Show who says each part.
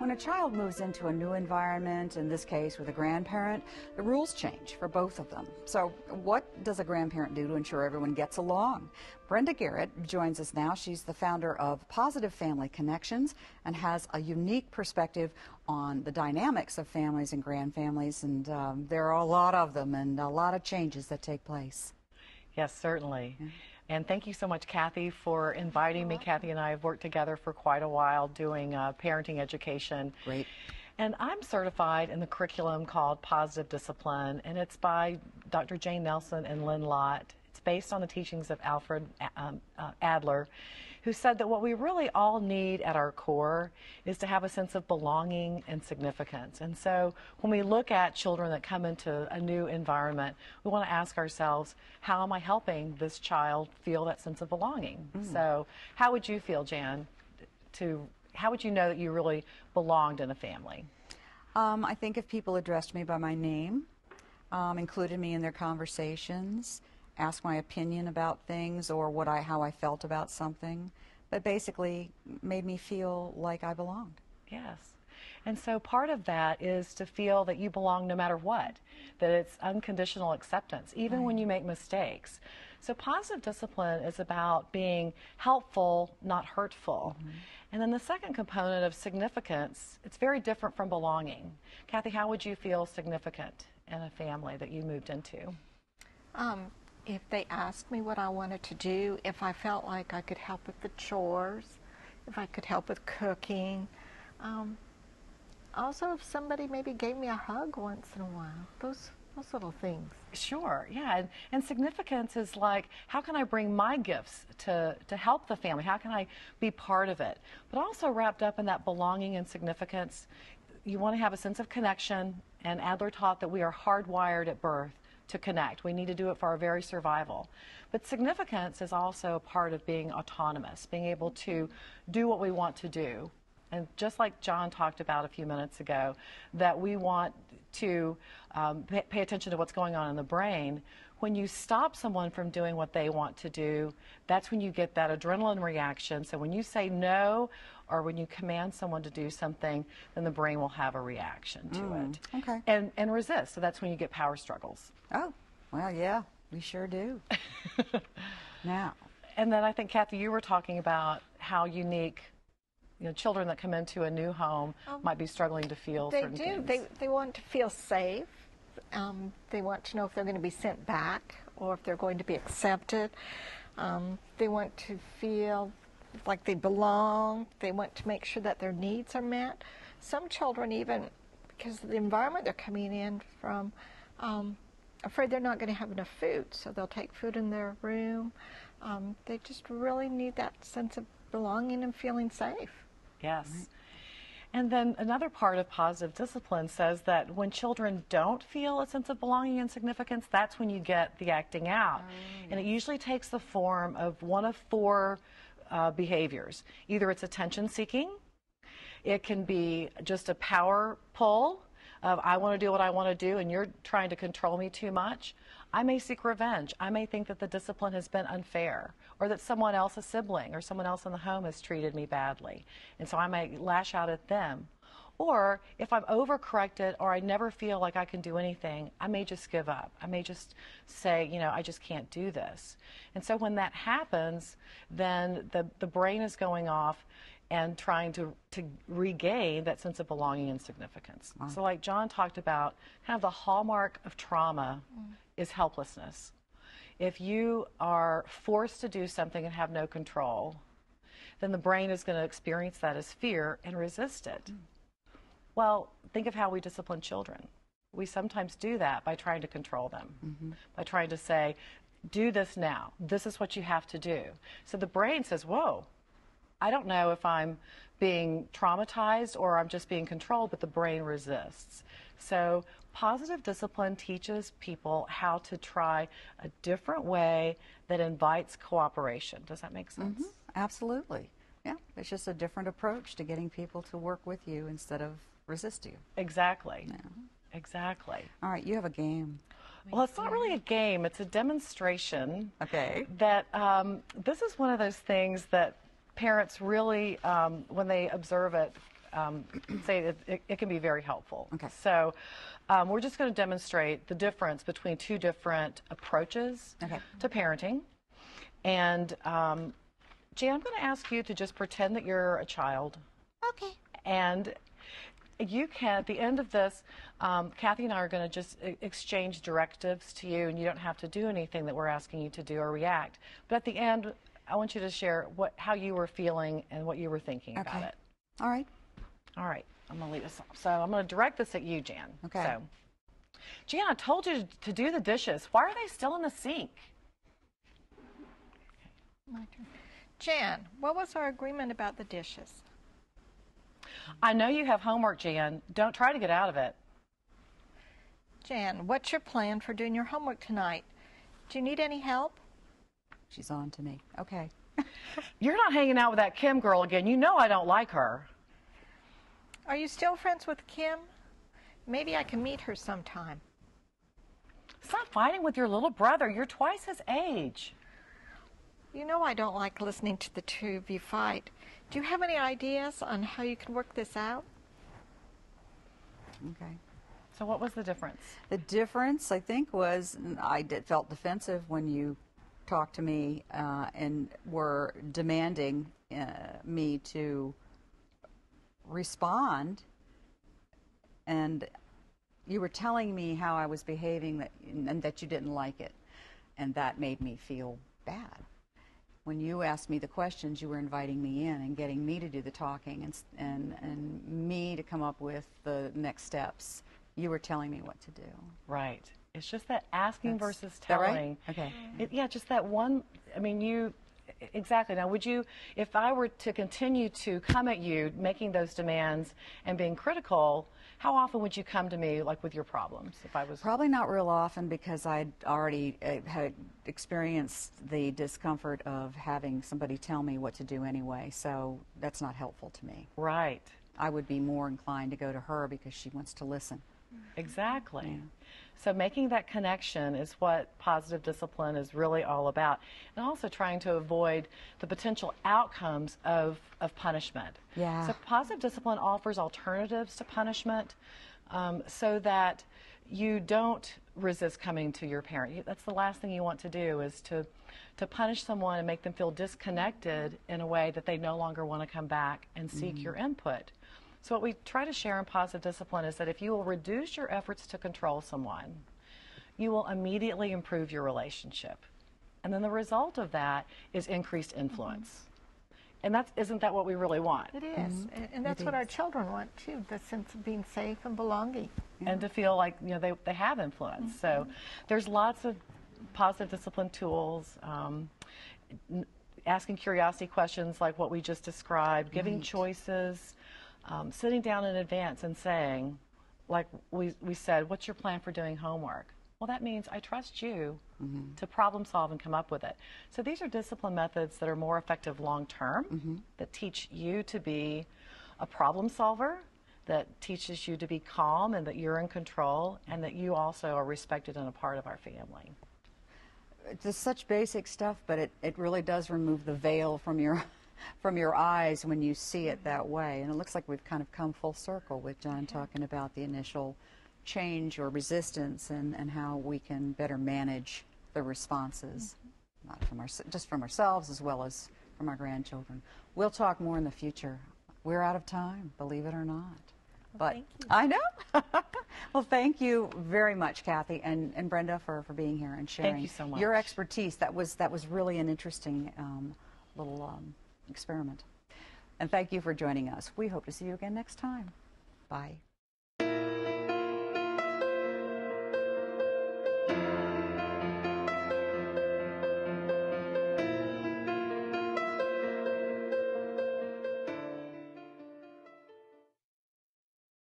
Speaker 1: When a child moves into a new environment, in this case with a grandparent, the rules change for both of them. So what does a grandparent do to ensure everyone gets along? Brenda Garrett joins us now. She's the founder of Positive Family Connections and has a unique perspective on the dynamics of families and grandfamilies. And there are a lot of them and a lot of changes that take place.
Speaker 2: Yes, certainly. Yeah. And thank you so much, Kathy, for inviting me. Kathy and I have worked together for quite a while doing parenting education.
Speaker 1: Great.
Speaker 2: And I'm certified in the curriculum called Positive Discipline, and it's by Dr. Jane Nelson and Lynn Lott. It's based on the teachings of Alfred Adler, who said that what we really all need at our core is to have a sense of belonging and significance. And so when we look at children that come into a new environment, we want to ask ourselves, how am I helping this child feel that sense of belonging? So how would you feel, Jan, how would you know that you really belonged in a family?
Speaker 1: I think if people addressed me by my name, included me in their conversations, asked my opinion about things or how I felt about something, but basically made me feel like I belonged.
Speaker 2: Yes. And so part of that is to feel that you belong no matter what, that it's unconditional acceptance, even when you make mistakes. So positive discipline is about being helpful, not hurtful. And then the second component of significance, it's very different from belonging. Kathy, how would you feel significant in a family that you moved into?
Speaker 3: If they asked me what I wanted to do, if I felt like I could help with the chores, if I could help with cooking. Also, if somebody maybe gave me a hug once in a while, those little things.
Speaker 2: Sure, yeah, and significance is like, how can I bring my gifts to help the family? How can I be part of it? But also wrapped up in that belonging and significance, you want to have a sense of connection, and Adler taught that we are hardwired at birth to connect. We need to do it for our very survival. But significance is also a part of being autonomous, being able to do what we want to do. And just like John talked about a few minutes ago, that we want to pay attention to what's going on in the brain. When you stop someone from doing what they want to do, that's when you get that adrenaline reaction. So when you say no, or when you command someone to do something, then the brain will have a reaction to it.
Speaker 1: Okay.
Speaker 2: And resist. So that's when you get power struggles.
Speaker 1: Oh, well, yeah, we sure do. Now.
Speaker 2: And then I think, Kathy, you were talking about how unique children that come into a new home might be struggling to feel certain things.
Speaker 3: They want to feel safe. They want to know if they're going to be sent back or if they're going to be accepted. They want to feel like they belong. They want to make sure that their needs are met. Some children, even because of the environment they're coming in from, afraid they're not going to have enough food, so they'll take food in their room. They just really need that sense of belonging and feeling safe.
Speaker 2: Yes. Right. And then another part of positive discipline says that when children don't feel a sense of belonging and significance, that's when you get the acting out. And it usually takes the form of one of four behaviors. Either it's attention seeking, it can be just a power pull of I want to do what I want to do and you're trying to control me too much. I may seek revenge. I may think that the discipline has been unfair, or that someone else, a sibling or someone else in the home, has treated me badly, and so I may lash out at them. Or if I'm overcorrected or I never feel like I can do anything, I may just give up. I may just say, I just can't do this. And so when that happens, then the brain is going off and trying to regain that sense of belonging and significance. Wow. So like John talked about, kind of the hallmark of trauma is helplessness. If you are forced to do something and have no control, then the brain is going to experience that as fear and resist it. Well, think of how we discipline children. We sometimes do that by trying to control them, by trying to say, do this now. This is what you have to do. So the brain says, whoa, I don't know if I'm being traumatized or I'm just being controlled, but the brain resists. So positive discipline teaches people how to try a different way that invites cooperation. Does that make sense?
Speaker 1: Absolutely. Yeah, it's just a different approach to getting people to work with you instead of resist you.
Speaker 2: Exactly.
Speaker 1: Yeah.
Speaker 2: Exactly.
Speaker 1: All right, you have a game.
Speaker 2: Well, it's not really a game. It's a demonstration.
Speaker 1: Okay.
Speaker 2: That this is one of those things that parents really, when they observe it, say it can be very helpful.
Speaker 1: Okay.
Speaker 2: So we're just going to demonstrate the difference between two different approaches to parenting. And Jan, I'm going to ask you to just pretend that you're a child.
Speaker 3: Okay.
Speaker 2: And you can, at the end of this, Kathy and I are going to just exchange directives to you, and you don't have to do anything that we're asking you to do or react. But at the end, I want you to share how you were feeling and what you were thinking about it.
Speaker 1: All right.
Speaker 2: All right. I'm going to lead us off. So I'm going to direct this at you, Jan.
Speaker 1: Okay.
Speaker 2: So, Jan, I told you to do the dishes. Why are they still in the sink?
Speaker 3: My turn. Jan, what was our agreement about the dishes?
Speaker 2: I know you have homework, Jan. Don't try to get out of it.
Speaker 3: Jan, what's your plan for doing your homework tonight? Do you need any help?
Speaker 1: She's on to me. Okay.
Speaker 2: You're not hanging out with that Kim girl again. You know I don't like her.
Speaker 3: Are you still friends with Kim? Maybe I can meet her sometime.
Speaker 2: Stop fighting with your little brother. You're twice his age.
Speaker 3: You know I don't like listening to the two of you fight. Do you have any ideas on how you can work this out?
Speaker 1: Okay.
Speaker 2: So what was the difference?
Speaker 1: The difference, I think, was felt defensive when you talked to me and were demanding me to respond, and you were telling me how I was behaving and that you didn't like it, and that made me feel bad. When you asked me the questions, you were inviting me in and getting me to do the talking and me to come up with the next steps. You were telling me what to do.
Speaker 2: Right. It's just that asking versus
Speaker 1: Is that
Speaker 2: telling.
Speaker 1: right? Okay.
Speaker 2: Yeah, just that one. I mean, exactly. Now, would you, if I were to continue to come at you, making those demands and being critical, how often would you come to me, like, with your problems? If I was
Speaker 1: Probably not real often, because I'd already had experienced the discomfort of having somebody tell me what to do anyway, so that's not helpful to me.
Speaker 2: Right.
Speaker 1: I would be more inclined to go to her because she wants to listen.
Speaker 2: Exactly.
Speaker 1: Yeah.
Speaker 2: So making that connection is what positive discipline is really all about, and also trying to avoid the potential outcomes of punishment.
Speaker 1: Yeah.
Speaker 2: So positive discipline offers alternatives to punishment, so that you don't resist coming to your parent. That's the last thing you want to do, is to punish someone and make them feel disconnected in a way that they no longer want to come back and seek your input. So what we try to share in positive discipline is that if you will reduce your efforts to control someone, you will immediately improve your relationship. And then the result of that is increased influence. And isn't that what we really want?
Speaker 3: It is. And that's what our children want, too, the sense of being safe and belonging.
Speaker 2: And to feel like, you know, they have influence. So there's lots of positive discipline tools, asking curiosity questions like what we just described, giving choices, sitting down in advance and saying, like we said, what's your plan for doing homework? Well, that means I trust you to problem solve and come up with it. So these are discipline methods that are more effective long term, that teach you to be a problem solver, that teaches you to be calm and that you're in control, and that you also are respected and a part of our family.
Speaker 1: It's just such basic stuff, but it really does remove the veil from your eyes when you see it that way. And it looks like we've kind of come full circle with John talking about the initial change or resistance and how we can better manage the responses, not from just from ourselves as well as from our grandchildren. We'll talk more in the future. We're out of time, believe it or not.
Speaker 3: Well,
Speaker 1: But
Speaker 3: thank you.
Speaker 1: I know. Well, thank you very much, Kathy and Brenda, for being here and sharing
Speaker 2: you so much.
Speaker 1: your expertise. That was really an interesting little experiment. And thank you for joining us. We hope to see you again next time. Bye.